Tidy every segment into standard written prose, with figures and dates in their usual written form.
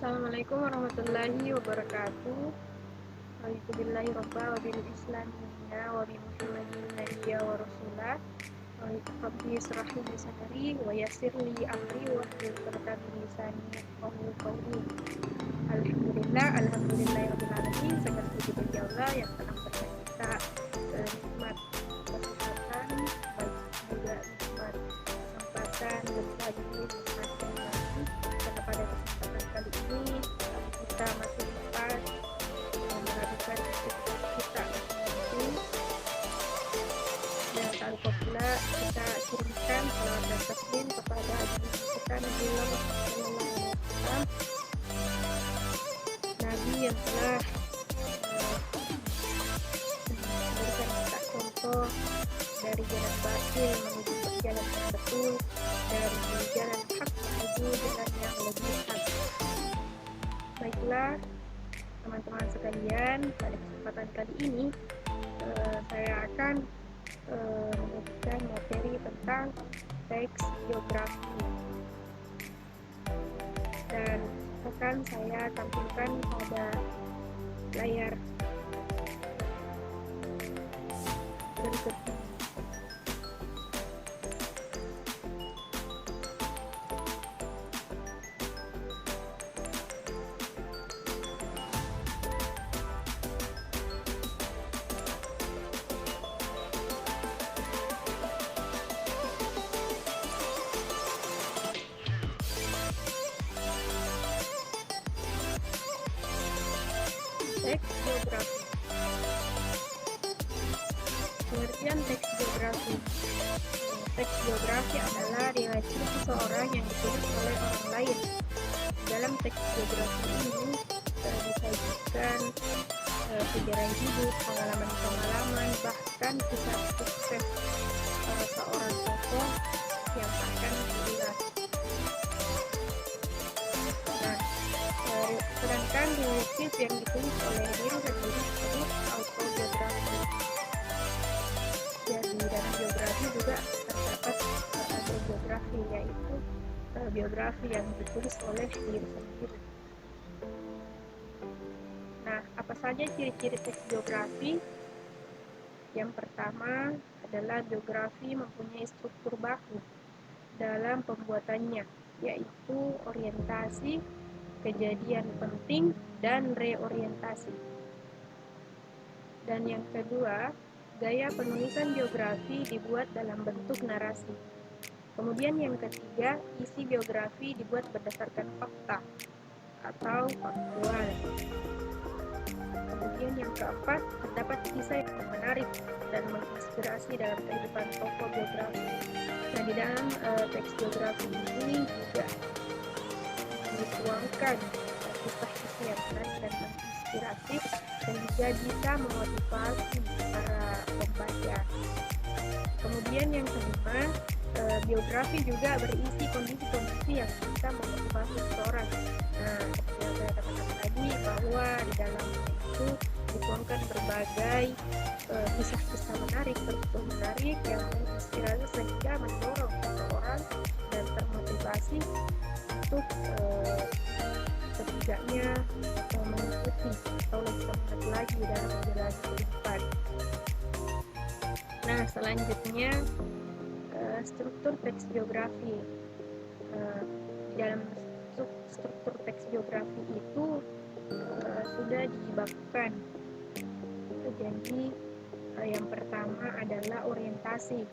Assalamualaikum warahmatullahi wabarakatuh. Wa'alaikumbillahi robba wa bil islamiyya wa bi muhammadin nabiyya wa rasulah. Rabbi israh li sadri wa yassir li amri wa hlul 'uqdatam min lisani yafqahu qawli. Alhamdulillahirabbil alamin. Segala puji bagi Allah yang telah memberikan kita nikmat kesehatan, baik juga nikmat kesempatan berbagi masing-masing. Dan pada kesempatan kali ini kita masih dapat melakukan aktivitas kita masing-masing, dan tak lupa pula kita kirimkan salawat dan taslim kepada kita Nabi Muhammad SAW, Nabi yang telah memberikan kita contoh dari jalan batil menuju jalan yang betul, dari jalan hak menuju jalan yang lebih hak. Baiklah teman-teman sekalian, pada kesempatan kali ini saya akan memberikan materi tentang teks geografi, dan akan saya tampilkan pada layar berikut ini. Teks geografi. Pengertian teks geografi. Teks geografi adalah riwayat seseorang yang ditulis oleh orang lain. Dalam teks geografi ini disajikan sejarah hidup, pengalaman-pengalaman, bahkan kisah sukses seorang tokoh yang akan diulas. Sedangkan riwayat yang ditulis oleh diri sendiri disebut autobiografi. Dan di dalam biografi juga terdapat autobiografi, yaitu biografi yang ditulis oleh diri sendiri. Nah, apa saja ciri-ciri teks biografi? Yang pertama adalah biografi mempunyai struktur baku dalam pembuatannya, yaitu orientasi, kejadian penting, dan reorientasi. Dan yang kedua, gaya penulisan biografi dibuat dalam bentuk narasi. Kemudian yang ketiga, isi biografi dibuat berdasarkan fakta atau faktual. Kemudian yang keempat, terdapat kisah yang menarik dan menginspirasi dalam kehidupan tokoh biografi. Nah, di dalam teks biografi ini juga dituangkan kisah-kisah yang menarik dan menginspirasi, dan juga bisa memotivasi para pembaca. Kemudian yang kelima, biografi juga berisi kondisi-kondisi yang bisa memotivasi seseorang. Nah, seperti yang saya katakan tadi, bahwa di dalamnya itu dituangkan berbagai kisah-kisah menarik, berikut menarik yang menginspirasi sehingga mendorong seseorang dan termotivasi untuk setidaknya mengikuti atau lebih semangat lagi dalam menjalani kehidupan. Nah, selanjutnya struktur teks biografi. Di dalam struktur teks biografi itu sudah dibakukan. Jadi yang pertama adalah orientasi.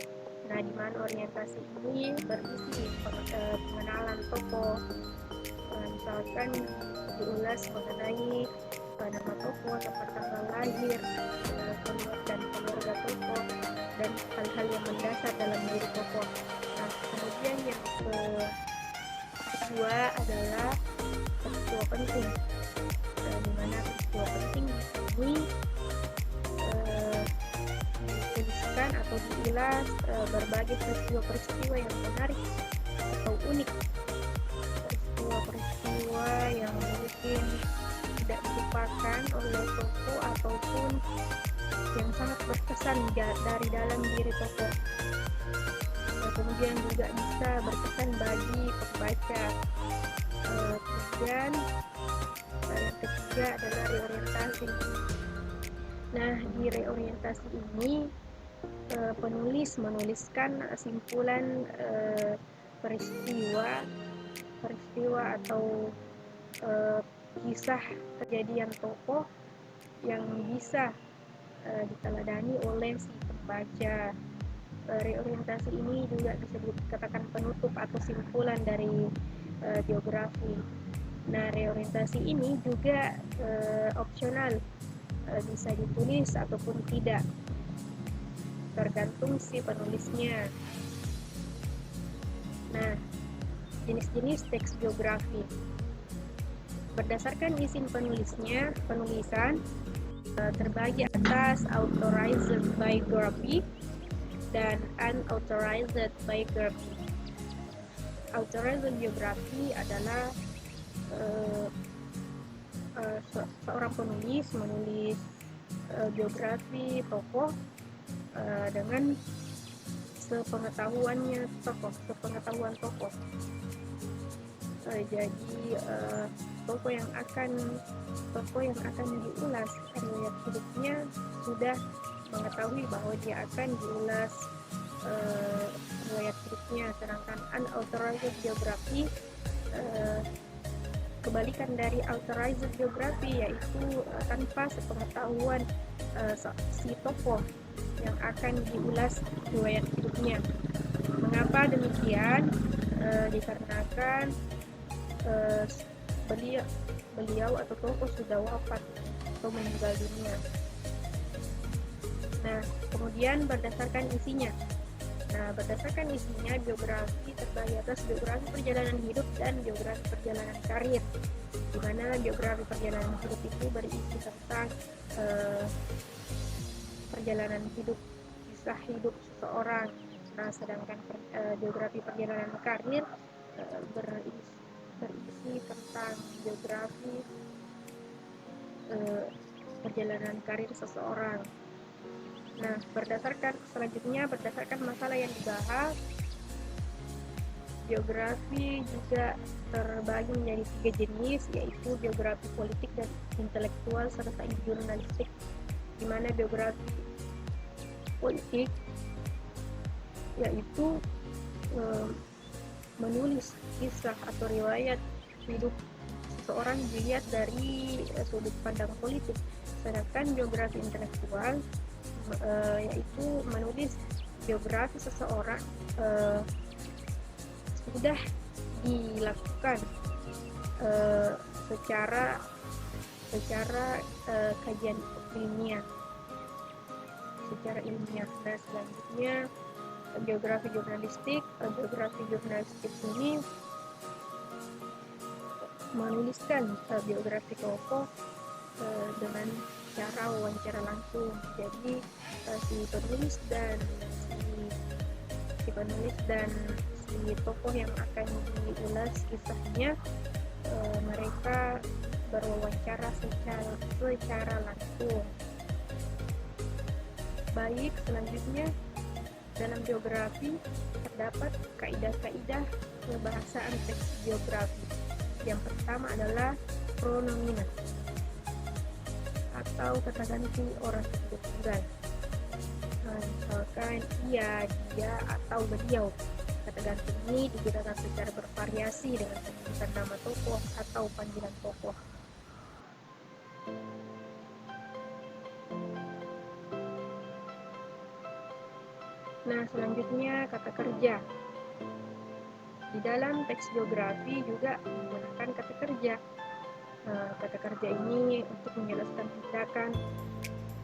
Nah, di mana orientasi ini berisi pengenalan tokoh, misalkan diulas mengenai nama tokoh, tempat tanggal lahir, dan keluarga tokoh, dan hal-hal yang mendasar dalam diri tokoh. Nah, kemudian yang kedua adalah peristiwa penting, di mana peristiwa penting ini dituliskan atau diulas berbagai peristiwa-peristiwa yang menarik atau unik, peristiwa-peristiwa yang mungkin tidak dilupakan oleh tokoh ataupun yang sangat berkesan dari dalam diri tokoh. Kemudian juga bisa berkesan bagi pembaca. Kemudian ketiga adalah reorientasi. Nah, di reorientasi ini penulis menuliskan simpulan peristiwa atau kisah kejadian tokoh yang bisa diteladani oleh si pembaca. Reorientasi ini juga disebut katakan penutup atau simpulan dari biografi. Nah, reorientasi ini juga opsional, bisa ditulis ataupun tidak, tergantung si penulisnya. Nah, jenis-jenis teks biografi berdasarkan izin penulisan terbagi atas authorized biography dan unauthorized biography. Authorized biography adalah seorang penulis menulis biografi tokoh dengan sepengetahuan tokoh. Jadi tokoh yang akan diulas riwayat hidupnya sudah mengetahui bahwa dia akan diulas riwayat hidupnya. Sedangkan unauthorized biografi kebalikan dari authorized biografi, yaitu tanpa sepengetahuan si tokoh yang akan diulas riwayat hidupnya. Mengapa demikian? Dikarenakan beliau atau tokoh sudah wafat atau meninggal dunia. Nah, kemudian berdasarkan isinya, biografi terbagi atas biografi perjalanan hidup dan biografi perjalanan karir, di mana biografi perjalanan hidup itu berisi tentang perjalanan hidup, kisah hidup seseorang. Nah, sedangkan biografi perjalanan karir berisi tentang biografi perjalanan karir seseorang. Nah, berdasarkan masalah yang dibahas, biografi juga terbagi menjadi 3 jenis, yaitu biografi politik dan intelektual serta jurnalistik, di mana biografi politik yaitu menulis kisah atau riwayat hidup seseorang dilihat dari sudut pandang politik. Sedangkan biografi intelektual yaitu menulis biografi seseorang sudah dilakukan secara kajian ilmiah. Nah, selanjutnya biografi jurnalistik ini menuliskan biografi tokoh dengan cara wawancara langsung. Jadi si penulis dan si tokoh yang akan diulas kisahnya, mereka berwawancara secara langsung. Baik, selanjutnya dalam biografi terdapat kaidah-kaidah kebahasaan teks biografi. Yang pertama adalah pronomina atau kata ganti orang sebut tunggal. Misalkan ia, dia, atau beliau. Kata ganti ini digunakan secara bervariasi dengan penyebutan nama tokoh atau panggilan tokoh. Nah, selanjutnya kata kerja. Di dalam teks biografi juga menggunakan kata kerja. Kata kerja ini untuk menjelaskan tindakan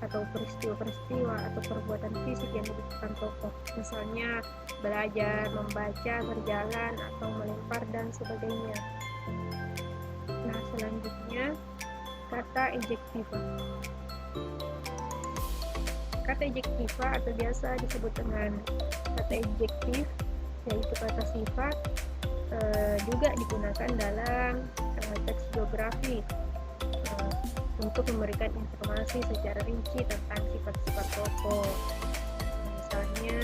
atau peristiwa-peristiwa atau perbuatan fisik yang dilakukan tokoh, misalnya belajar, membaca, berjalan, atau melempar dan sebagainya. Nah, selanjutnya kata ejektiva. Kata ejektiva atau biasa disebut dengan kata ejektif, yaitu kata sifat, juga digunakan dalam teks biografi untuk memberikan informasi secara rinci tentang sifat-sifat tokoh. Misalnya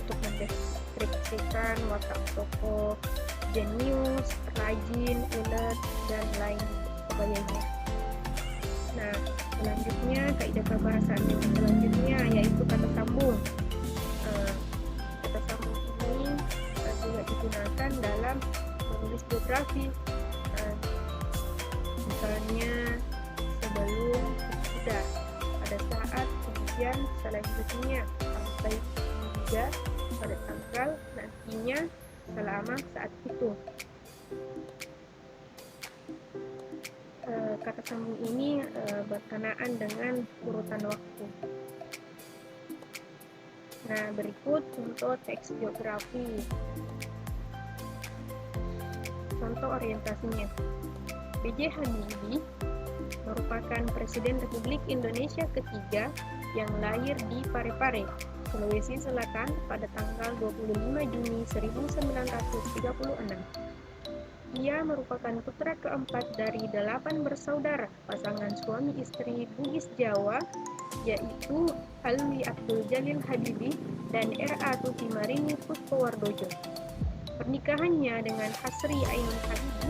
untuk mendeskripsikan watak tokoh, jenius, rajin, ulet, dan lain sebagainya. Nah, selanjutnya kaidah kebahasaan yang selanjutnya yaitu kata sambung. Kata sambung ini juga digunakan dalam menulis biografi. Misalnya sebelum, sesudah, pada saat, kemudian, selanjutnya, sampai, juga, pada tanggal, nantinya, selama, saat itu. Kata sambung ini berkenaan dengan urutan waktu. Nah, berikut contoh teks biografi. Contoh orientasinya. B.J. Habibie merupakan Presiden Republik Indonesia ketiga yang lahir di Parepare, Sulawesi Selatan pada tanggal 25 Juni 1936. Ia merupakan putra keempat dari 8 bersaudara pasangan suami istri Bugis Jawa, yaitu Alwi Abdul Jalil Habibie dan R.A. Tuti Marini Puspawardojo. Pernikahannya dengan Hasri Ainun Habibie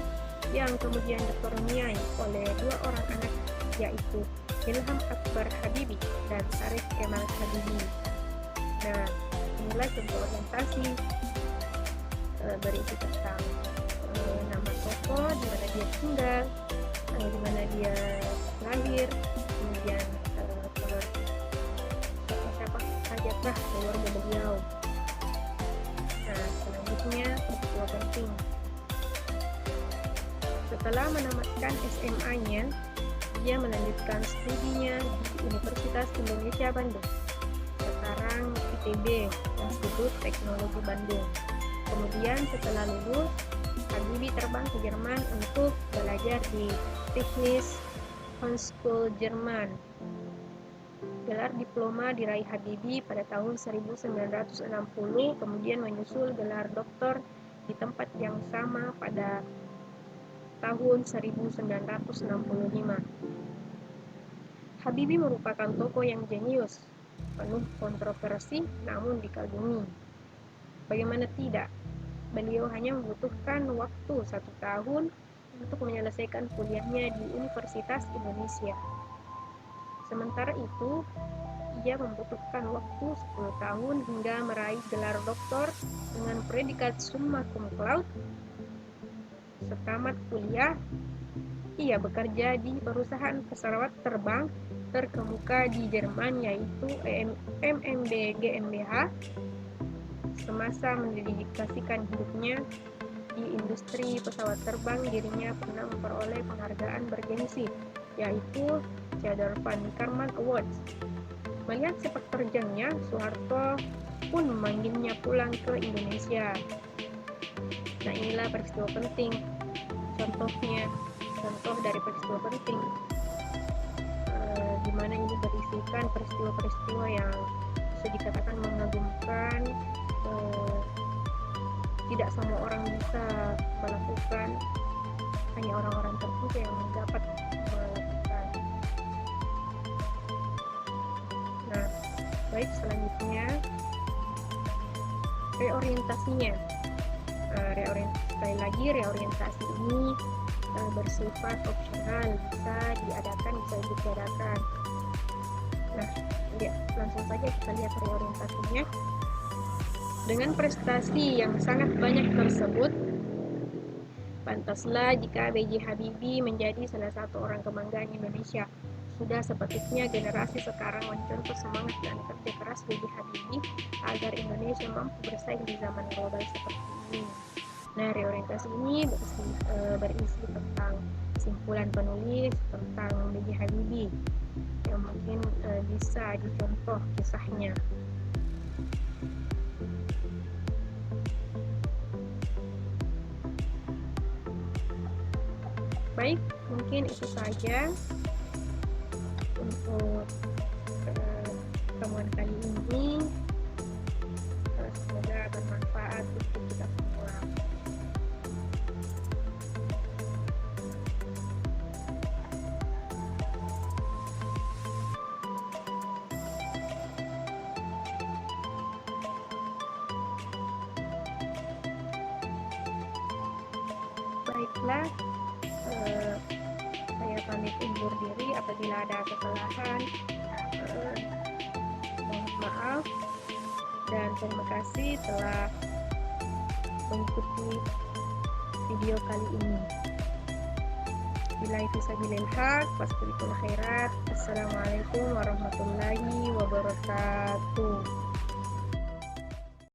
yang kemudian dikaruniai oleh 2 orang anak, yaitu Ilham Akbar Habibie dan Arif Kemal Habibie. Nah, inilah contoh orientasi berisi tentang nama tokoh, di mana dia tinggal, di mana dia lahir, kemudian siapa saja keluarga beliau. Nah, selanjutnya peristiwa penting. Setelah menamatkan SMA-nya, dia melanjutkan studinya di Universitas Indonesia Bandung, sekarang ITB, Institut Teknologi Bandung. Kemudian setelah lulus, Habibie terbang ke Jerman untuk belajar di Technische Hochschule Jerman. Gelar diploma diraih Habibie pada tahun 1960, kemudian menyusul gelar doktor di tempat yang sama pada tahun 1965. Habibie merupakan tokoh yang jenius, penuh kontroversi, namun dikagumi. Bagaimana tidak? Beliau hanya membutuhkan waktu 1 tahun untuk menyelesaikan kuliahnya di Universitas Indonesia. Sementara itu, ia membutuhkan waktu 10 tahun hingga meraih gelar doktor dengan predikat summa cum laude. Setamat kuliah, ia bekerja di perusahaan pesawat terbang terkemuka di Jerman, yaitu MMB GmbH. Semasa mendedikasikan hidupnya di industri pesawat terbang, dirinya pernah memperoleh penghargaan bergengsi, yaitu Theodor van Karman Awards. Melihat sepak terjangnya, Soeharto pun memanggilnya pulang ke Indonesia. Nah, inilah peristiwa penting. Contoh dari peristiwa penting, di mana ini berisikan peristiwa-peristiwa yang bisa dikatakan mengagumkan. Tidak semua orang bisa melakukan, hanya orang-orang tertentu yang dapat melakukan. Nah, baik, selanjutnya reorientasinya. Sekali lagi, reorientasi ini bersifat opsional, bisa diadakan, bisa ditiadakan. Nah, langsung saja kita lihat reorientasinya. Dengan prestasi yang sangat banyak tersebut, pantaslah jika B.J. Habibie menjadi salah satu orang kebanggaan Indonesia. Sudah sepatutnya generasi sekarang mencontoh semangat dan kerja keras B.J. Habibie agar Indonesia mampu bersaing di zaman global seperti ini. Nah, reorientasi ini berisi tentang kesimpulan penulis tentang B.J. Habibie yang mungkin bisa dicontoh kisahnya. Baik, mungkin itu saja untuk pertemuan kali ini. Semoga bermanfaat untuk kita semua. Baiklah, saya Saya pamit undur diri apabila ada kesalahan. Mohon maaf dan terima kasih telah mengikuti video kali ini. Billahi fisabilil haq, wassalamualaikum warahmatullahi wabarakatuh.